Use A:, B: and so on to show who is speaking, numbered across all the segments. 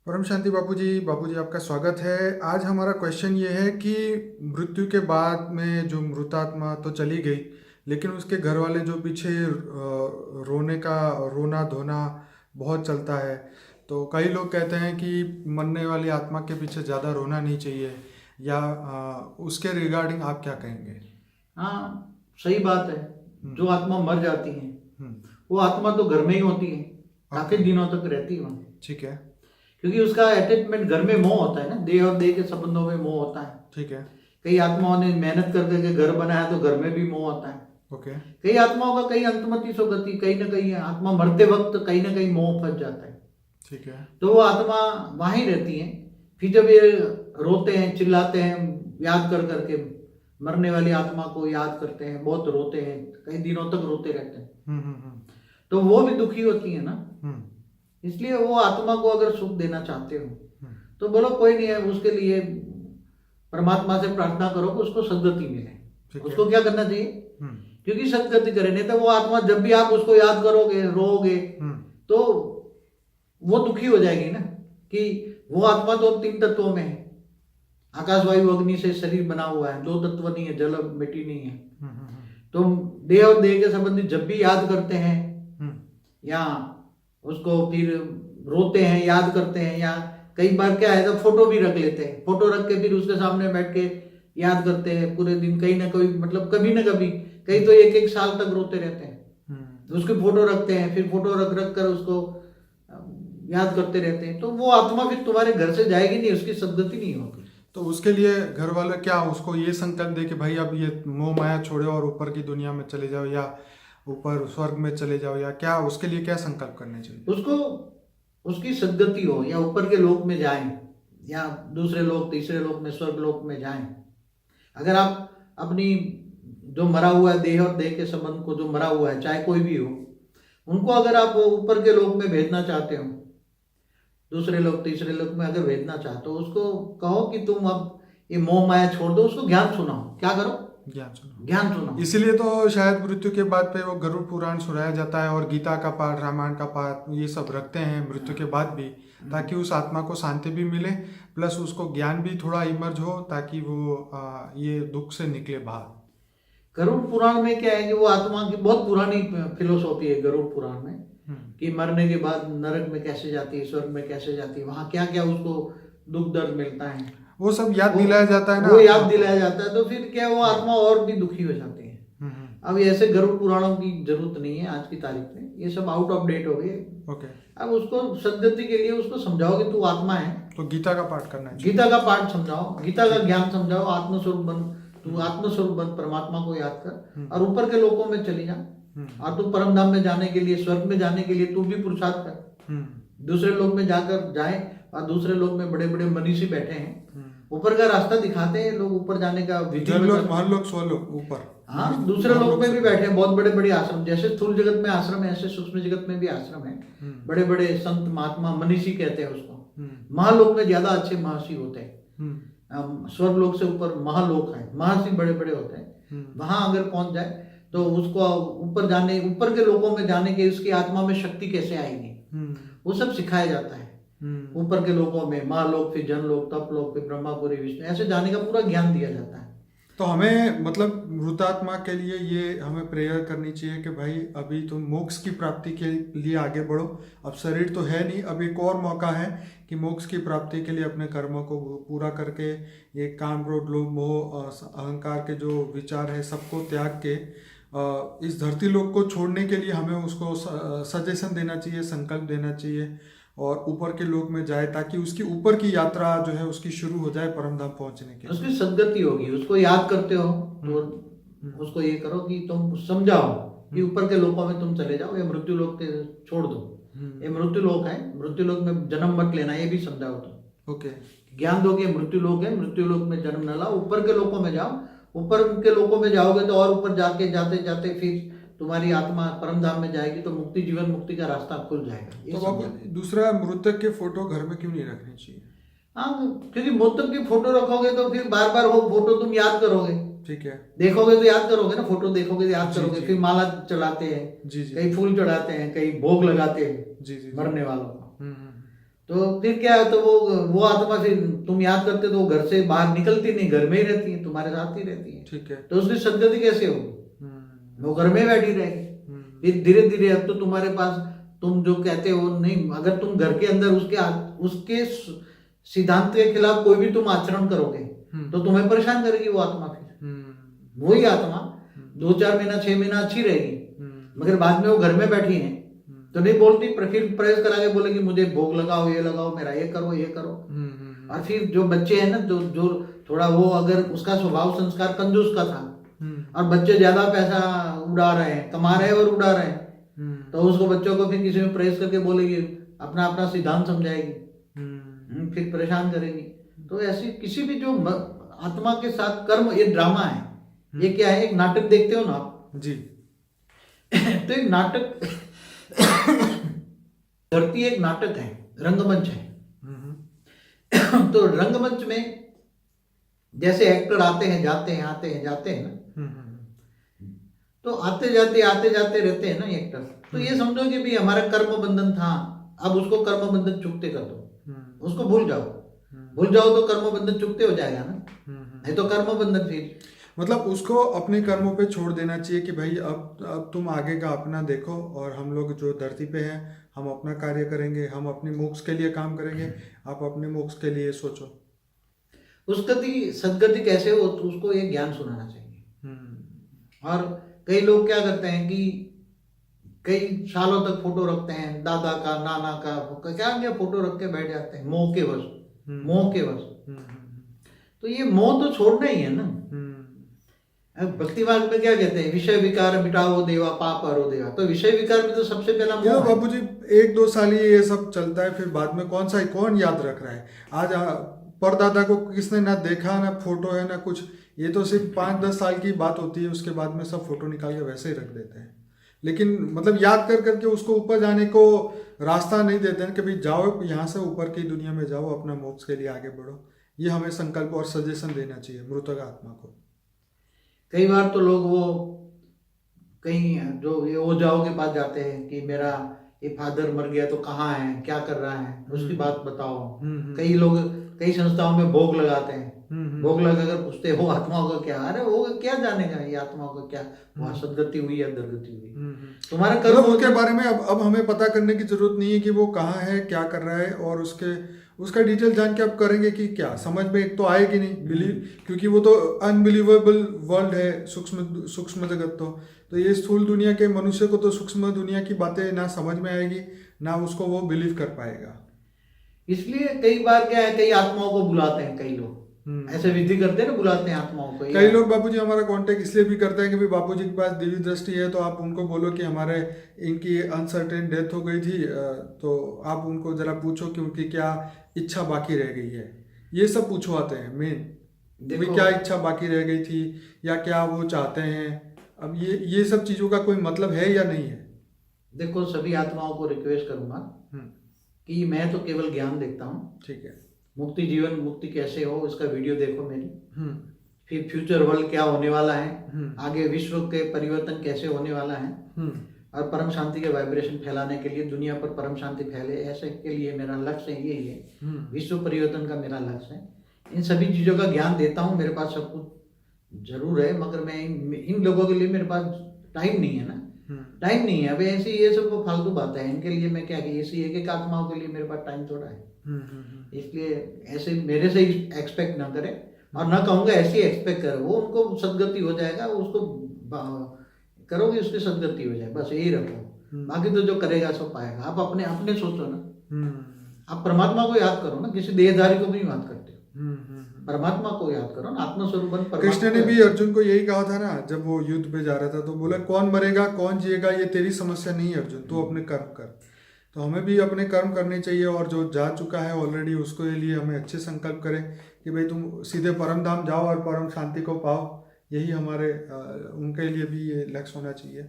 A: परम शांति बापूजी आपका स्वागत है। आज हमारा क्वेश्चन ये है कि मृत्यु के बाद में जो मृतात्मा तो चली गई, लेकिन उसके घर वाले जो पीछे रोने का रोना धोना बहुत चलता है। तो कई लोग कहते हैं कि मरने वाली आत्मा के पीछे ज़्यादा रोना नहीं चाहिए, या उसके रिगार्डिंग आप क्या कहेंगे?
B: हाँ, सही बात है। जो आत्मा मर जाती है
A: हम्म,
B: वो आत्मा तो घर में ही होती है, काफी दिनों तक रहती है वहाँ।
A: ठीक है।
B: क्योंकि उसका अटैचमेंट घर में मोह होता है ना, देह और देह के संबंधों में मोह होता है।
A: ठीक है।
B: कई आत्माओं ने मेहनत कर करके घर बनाया तो घर में भी मोह होता है।
A: ओके।
B: कई आत्माओं का कहीं अंतमति सो गति, कहीं ना कहीं आत्मा मरते वक्त कहीं ना कहीं मोह फंस जाता है।
A: ठीक है।
B: तो वो आत्मा वहीं रहती है। फिर जब ये रोते हैं, चिल्लाते हैं, याद कर करके मरने वाली आत्मा को याद करते हैं, बहुत रोते हैं, कई दिनों तक रोते रहते हैं, तो वो भी दुखी होती है ना। इसलिए वो आत्मा को अगर सुख देना चाहते हो तो बोलो कोई नहीं है, उसके लिए परमात्मा से प्रार्थना करो कि उसको सद्गति मिले। उसको क्या करना चाहिए? क्योंकि सद्गति करे, नहीं तो वो आत्मा जब भी आप उसको याद करोगे, रोओगे, तो वो दुखी हो जाएगी ना। कि वो आत्मा तो 3 तत्वों में है, आकाश वायु अग्नि से शरीर बना हुआ है, 2 तत्व नहीं है, जल मिट्टी नहीं है। तो देह और देह के संबंधी जब भी याद करते हैं या उसको फिर रोते हैं, याद करते हैं, या कई बार क्या है तो फोटो भी रख लेते हैं, फोटो रख के फिर उसके सामने बैठ के याद करते हैं पूरे दिन। कहीं ना कहीं मतलब कभी ना कभी, कई तो 1-1 साल तक रोते रहते हैं। उसकी फोटो रखते हैं, फिर फोटो रख रख कर उसको याद करते रहते हैं। तो वो आत्मा फिर तुम्हारे घर से जाएगी नहीं, उसकी सद्गति नहीं होगी।
A: तो उसके लिए घर वाले क्या उसको ये संकल्प दे कि भाई अब ये मोह माया छोड़ो और ऊपर की दुनिया में चले जाओ, या ऊपर स्वर्ग में चले जाओ, या क्या उसके लिए क्या संकल्प करने चाहिए?
B: उसको उसकी सद्गति हो, या ऊपर के लोक में जाएं, या दूसरे लोक, तीसरे लोक में, स्वर्ग लोक में जाएं। अगर आप अपनी जो मरा हुआ है देह और देह के संबंध को, जो मरा हुआ है चाहे कोई भी हो, उनको अगर आप ऊपर के लोक में भेजना चाहते हो, दूसरे लोग तीसरे लोग में अगर भेजना चाहते हो, उसको कहो कि तुम अब ये मोह माया छोड़ दो, उसको ज्ञान सुनाओ। क्या करो?
A: ज्ञान सुनो।
B: ज्ञान सुनाओ।
A: इसीलिए तो शायद मृत्यु के बाद पे वो गरुड़ पुराण सुनाया जाता है, और गीता का पाठ, रामायण का पाठ, ये सब रखते हैं मृत्यु के बाद भी, ताकि उस आत्मा को शांति भी मिले, प्लस उसको ज्ञान भी थोड़ा इमर्ज हो, ताकि वो ये दुख से निकले बाहर।
B: गरुड़ पुराण में क्या है कि वो आत्मा की बहुत पुरानी फिलोसॉफी है गरुड़ पुराण में, कि मरने के बाद नरक में कैसे जाती है, स्वर्ग में कैसे जाती है, वहां क्या क्या उसको दुख दर्द मिलता है,
A: वो सब याद दिलाया जाता है ना।
B: वो याद दिलाया जाता है। तो फिर क्या वो आत्मा और भी दुखी हो जाती है। अब ऐसे गरुड़ पुराणों की जरूरत नहीं है आज की तारीख में, ये सब आउट ऑफ डेट हो गए।
A: ओके।
B: अब उसको सद्गति के लिए उसको समझाओ कि तू आत्मा है,
A: तो गीता का पाठ करना चाहिए।
B: गीता का पाठ समझाओ, गीता का ज्ञान समझाओ, आत्मस्वरूप बन, तू आत्मस्वरूप बन, परमात्मा को याद कर और ऊपर के लोकों में चली जा। और तू परम धाम में जाने के लिए, स्वर्ग में जाने के लिए तू भी पुरुषार्थ कर। दूसरे लोक में जाकर जाए, और दूसरे लोक में बड़े बड़े मनीषी बैठे हैं, ऊपर का रास्ता दिखाते हैं लोग, ऊपर जाने का विधि
A: ऊपर।
B: हाँ, दूसरे लोक में भी बैठे हैं, बहुत बड़े बड़े आश्रम, जैसे स्थूल जगत में आश्रम है ऐसे सूक्ष्म जगत में भी आश्रम है। बड़े बड़े संत महात्मा, मनीषी कहते हैं उसको। महालोक में ज्यादा अच्छे महर्षि होते हैं, स्वर्ग लोक से ऊपर महालोक है, महर्षि बड़े बड़े होते हैं। वहां अगर पहुंच जाए तो उसको ऊपर जाने, ऊपर के लोकों में जाने के, उसकी आत्मा में शक्ति कैसे आएगी, वो सब सिखाया जाता है। ऊपर के लोकों में महालोक, फिर जनलोक, तपलोक, फिर ब्रह्मापुरी, विष्णु, ऐसे जाने का पूरा ज्ञान दिया जाता है।
A: तो हमें मतलब मृतात्मा के लिए ये हमें प्रेयर करनी चाहिए कि भाई अभी तुम मोक्ष की प्राप्ति के लिए आगे बढ़ो। अब शरीर तो है नहीं, अब एक और मौका है कि मोक्ष की प्राप्ति के लिए अपने कर्मों को पूरा करके, ये काम, क्रोध, लोभ, मोह, अहंकार के जो विचार है सबको त्याग के इस धरती लोक को छोड़ने के लिए हमें उसको सजेशन देना चाहिए, संकल्प देना चाहिए, और ऊपर के लोक में जाए, ताकि उसकी ऊपर की यात्रा जो है उसकी शुरू हो जाए परम धाम पहुंचने के।
B: उसकी सद्गति होगी। उसको याद करते हो तो उसको ये करो कि तुम समझाओ कि ऊपर के लोकों में तुम चले जाओ, ये मृत्यु लोक के छोड़ दो, ये मृत्यु लोक है, मृत्यु लोक में जन्म मत लेना, ये भी समझाओ तुम।
A: ओके।
B: ज्ञान दो कि मृत्यु लोक है, मृत्यु लोक में जन्म न लाओ, ऊपर के लोकों में जाओ। ऊपर के लोकों में जाओगे तो और ऊपर जाके जाते जाते फिर तुम्हारी आत्मा परम धाम में जाएगी, तो मुक्ति, जीवन मुक्ति का रास्ता खुल जाएगा।
A: तो दूसरा, मृतक के फोटो घर में क्यों नहीं रखनी चाहिए?
B: हाँ, क्योंकि मृतक की फोटो रखोगे तो फिर बार बार वो फोटो तुम याद करोगे।
A: ठीक है।
B: देखोगे तो याद करोगे ना, फोटो देखोगे तो याद करोगे। फिर माला चढ़ाते हैं, कई फूल चढ़ाते हैं, कई भोग लगाते हैं मरने वालों को। तो फिर क्या है, तो वो आत्मा फिर तुम याद करते तो वो घर से बाहर निकलती नहीं, घर में ही रहती है, तुम्हारे साथ ही रहती है।
A: ठीक है।
B: तो उसकी सदगति कैसे होगी? वो घर में बैठी रहेगी। फिर धीरे धीरे अब तो तुम्हारे पास, तुम जो कहते हो नहीं, अगर तुम घर के अंदर उसके सिद्धांत के खिलाफ कोई भी तुम आचरण करोगे तो तुम्हें परेशान करेगी वो आत्मा। फिर वही आत्मा 2-4 महीना 6 महीना अच्छी रहेगी, मगर बाद में वो घर में बैठी है तो नहीं बोलती, फिर प्रेस करा के बोलेगी मुझे भोग लगाओ, ये लगाओ, मेरा ये करो, ये करो। और फिर जो बच्चे हैं ना, जो थोड़ा वो, अगर उसका स्वभाव संस्कार कंजूस का था और बच्चे ज्यादा पैसा उड़ा रहे हैं, कमा रहे हैं और उड़ा रहे हैं, तो उसको बच्चों को फिर किसी में प्रेस करके बोलेगी, अपना अपना सिद्धांत समझाएगी, फिर परेशान करेगी। तो ऐसी किसी भी जो आत्मा के साथ कर्म, ये ड्रामा है, ये क्या है, एक नाटक देखते हो ना आप
A: जी।
B: तो एक नाटक धरती एक नाटक है, रंगमंच है। तो रंगमंच में जैसे एक्टर आते हैं जाते हैं, आते हैं जाते हैं ना, तो आते जाते रहते हैं ना एक्टर। तो ये समझो कि भी हमारा कर्म बंधन था, अब उसको कर्म बंधन चुकते कर दो, उसको भूल जाओ तो कर्म बंधन चुकते हो जाएगा ना, नहीं तो कर्म बंधन फिर
A: मतलब उसको अपने कर्मों पे छोड़ देना चाहिए कि भाई अब तुम आगे का अपना देखो, और हम लोग जो धरती पे हैं हम अपना कार्य करेंगे, हम अपनी मोक्ष के लिए काम करेंगे, आप अपने मोक्ष के लिए सोचो।
B: उसकी सदगति कैसे हो, तो उसको ये ज्ञान सुनाना चाहिए। और कई लोग क्या करते हैं कि कई सालों तक फोटो रखते हैं, दादा का, नाना का, क्या फोटो रख के बैठ जाते हैं, मोह के वश। तो ये मोह तो छोड़ना ही है ना। भक्ति मार्ग में क्या कहते हैं, विषय विकार मिटाओ देवा, पाप हरो देवा। तो विषय विकार में तो सबसे पहला मोह है।
A: बाबूजी 1-2 साल ये सब चलता है, फिर बाद में कौन याद रख रहा है। आज परदादा को किसने ना देखा, ना फोटो है, ना कुछ। ये तो सिर्फ 5-10 साल की बात होती है, उसके बाद में सब फोटो निकाल के वैसे ही रख देते हैं। लेकिन मतलब याद कर करके उसको ऊपर जाने को रास्ता नहीं देते हैं कि भाई जाओ यहाँ से ऊपर की दुनिया में जाओ, अपना मोक्ष के लिए आगे बढ़ो। ये हमें संकल्प और सजेशन देना चाहिए मृतक आत्मा को।
B: कई बार तो लोग वो कहीं जो ये ओझाओं के पास जाते हैं कि मेरा ये फादर मर गया तो कहाँ है, क्या कर रहा है, उसकी बात बताओ। कई लोग कई संस्थाओं में भोग लगाते हैं, भोग लगा कर पूछते हो आत्माओं का क्या, अरे वो क्या जानेगा ये आत्माओं का क्या, वहां सदगति हुई या दुर्गति हुई, तुम्हारा कर्म
A: उसके बारे में अब हमें पता करने की जरूरत नहीं है कि वो कहाँ है, क्या कर रहा है, और उसका डिटेल जान के आप करेंगे कि क्या समझ में एक तो आएगी नहीं बिलीव, क्योंकि वो तो अनबिलीवेबल वर्ल्ड है, सूक्ष्म जगत। तो ये स्थूल दुनिया के मनुष्य को तो सूक्ष्म दुनिया की बातें ना समझ में आएगी, ना उसको वो बिलीव कर पाएगा।
B: इसलिए कई बार क्या है, कई आत्माओं को बुलाते हैं, कई लोग ऐसे विधि करते हैं ना, बुलाते हैं आत्माओं को।
A: कई लोग बाबूजी हमारा कांटेक्ट इसलिए भी करते हैं कि भाई बाबूजी के पास दिव्य दृष्टि है, तो आप उनको बोलो कि हमारे इनकी अनसर्टेन डेथ हो गई थी, तो आप उनको जरा पूछो कि उनकी क्या इच्छा बाकी रह गई है। ये सब पूछवाते हैं मेन, क्या इच्छा बाकी रह गई थी या क्या वो चाहते हैं। अब ये सब चीजों का कोई मतलब है या नहीं है।
B: देखो सभी आत्माओं को रिक्वेस्ट करूंगा कि मैं तो केवल ज्ञान देखता हूँ, ठीक है। मुक्ति जीवन मुक्ति कैसे हो इसका वीडियो देखो मेरी, फिर फ्यूचर वर्ल्ड क्या होने वाला है, आगे विश्व के परिवर्तन कैसे होने वाला है, और परम शांति के वाइब्रेशन फैलाने के लिए, दुनिया पर परम शांति फैले, ऐसे के लिए मेरा लक्ष्य यही है, विश्व परिवर्तन का मेरा लक्ष्य है। इन सभी चीजों का ज्ञान देता हूँ, मेरे पास सब कुछ जरूर है, मगर मैं इन लोगों के लिए मेरे पास टाइम नहीं है ना, टाइम नहीं है। अब ऐसी ये सब फालतू बातें हैं, इनके लिए मैं क्या, ऐसी एक आत्माओं के लिए मेरे पास टाइम थोड़ा है। इसलिए ऐसे मेरे से एक्सपेक्ट ना करे, और ना कहूँगा ऐसे एक्सपेक्ट करे, वो उनको सदगति हो जाएगा, उसको करोगे उसकी सदगति हो जाए, बस यही रखो। बाकी तो जो करेगा सो पाएगा। आप अपने अपने सोचो ना, आप परमात्मा को याद करो ना, किसी देहधारी को भी याद करते हो, परमात्मा को याद करो ना, आत्मस्वरूप।
A: कृष्ण ने भी अर्जुन को यही कहा था ना, जब वो युद्ध पे जा रहा था, तो बोला कौन मरेगा कौन जिएगा ये तेरी समस्या नहीं है अर्जुन, तू अपने कर्म कर। तो हमें भी अपने कर्म करने चाहिए, और जो जा चुका है ऑलरेडी उसको लिए हमें अच्छे संकल्प करें कि भाई तुम सीधे परम धाम जाओ और परम शांति को पाओ। यही हमारे उनके लिए भी ये लक्ष्य होना चाहिए।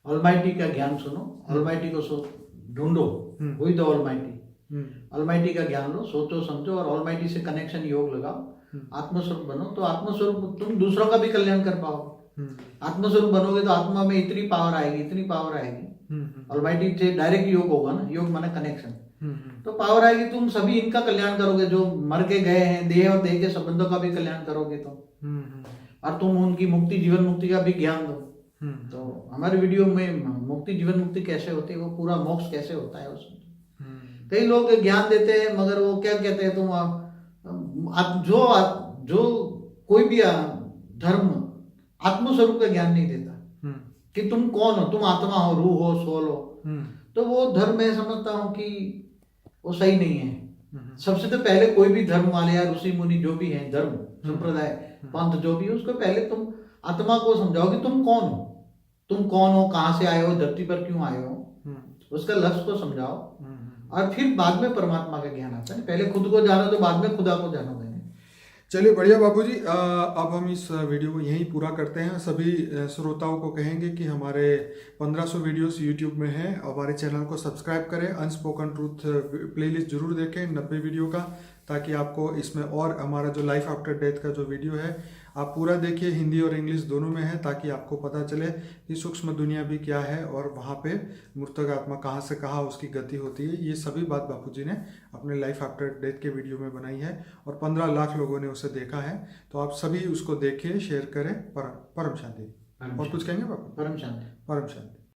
B: ऑलमाइटी का ज्ञान सुनो, ऑलमाइटी को ढूंढो, वही तो ऑलमाइटी, ऑलमाइटी का ज्ञान लो, सोचो समझो, और ऑलमाइटी से कनेक्शन योग लगाओ, आत्मस्वरूप बनो। तो आत्मस्वरूप तुम दूसरों का भी कल्याण कर पाओ। आत्मस्वरूप बनोगे तो आत्मा में इतनी पावर आएगी, इतनी पावर आएगी। ऑलमाइटी से डायरेक्ट योग होगा ना, योग माने कनेक्शन। तो पावर आएगी, तुम सभी इनका कल्याण करोगे, जो मर के गए हैं, देह और देह के संबंधों का भी कल्याण करोगे तुम, और तुम उनकी मुक्ति, जीवन मुक्ति का भी ज्ञान दो। तो हमारे वीडियो में मुक्ति, जीवन मुक्ति कैसे होती है, वो पूरा मोक्ष कैसे होता है उसमें। कई लोग ज्ञान देते हैं मगर वो क्या कहते हैं, तुम जो कोई भी धर्म आत्मस्वरूप का ज्ञान नहीं देता कि तुम कौन हो, तुम आत्मा हो, रूह हो, सोल हो, तो वो धर्म मैं समझता हूँ कि वो सही नहीं है। सबसे तो पहले कोई भी धर्म वाले या ऋषि मुनि जो भी हैं, धर्म संप्रदाय पंथ जो भी है, उसको पहले तुम आत्मा को समझाओ कि तुम कौन हो, कहाँ से आए हो, धरती पर क्यों आए हो, उसका लक्ष्य को समझाओ, और फिर बाद में परमात्मा का ज्ञान आता है। पहले खुद को जानो तो बाद में खुदा को जानोगे।
A: चलिए बढ़िया बाबूजी, अब हम इस वीडियो को यहीं पूरा करते हैं। सभी श्रोताओं को कहेंगे कि हमारे 1500 वीडियोस यूट्यूब में हैं, हमारे चैनल को सब्सक्राइब करें, अनस्पोकन ट्रूथ प्लेलिस्ट जरूर देखें 90 वीडियो का, ताकि आपको इसमें और हमारा जो लाइफ आफ्टर डेथ का जो वीडियो है आप पूरा देखिए, हिंदी और इंग्लिश दोनों में है, ताकि आपको पता चले कि सूक्ष्म दुनिया भी क्या है और वहाँ पे मृतक आत्मा कहाँ से कहाँ उसकी गति होती है। ये सभी बात बापूजी ने अपने लाइफ आफ्टर डेथ के वीडियो में बनाई है और 15 लाख लोगों ने उसे देखा है। तो आप सभी उसको देखिए, शेयर करें। परम शांति। और कुछ कहेंगे बापू?
B: परम शांति।
A: परम शांति।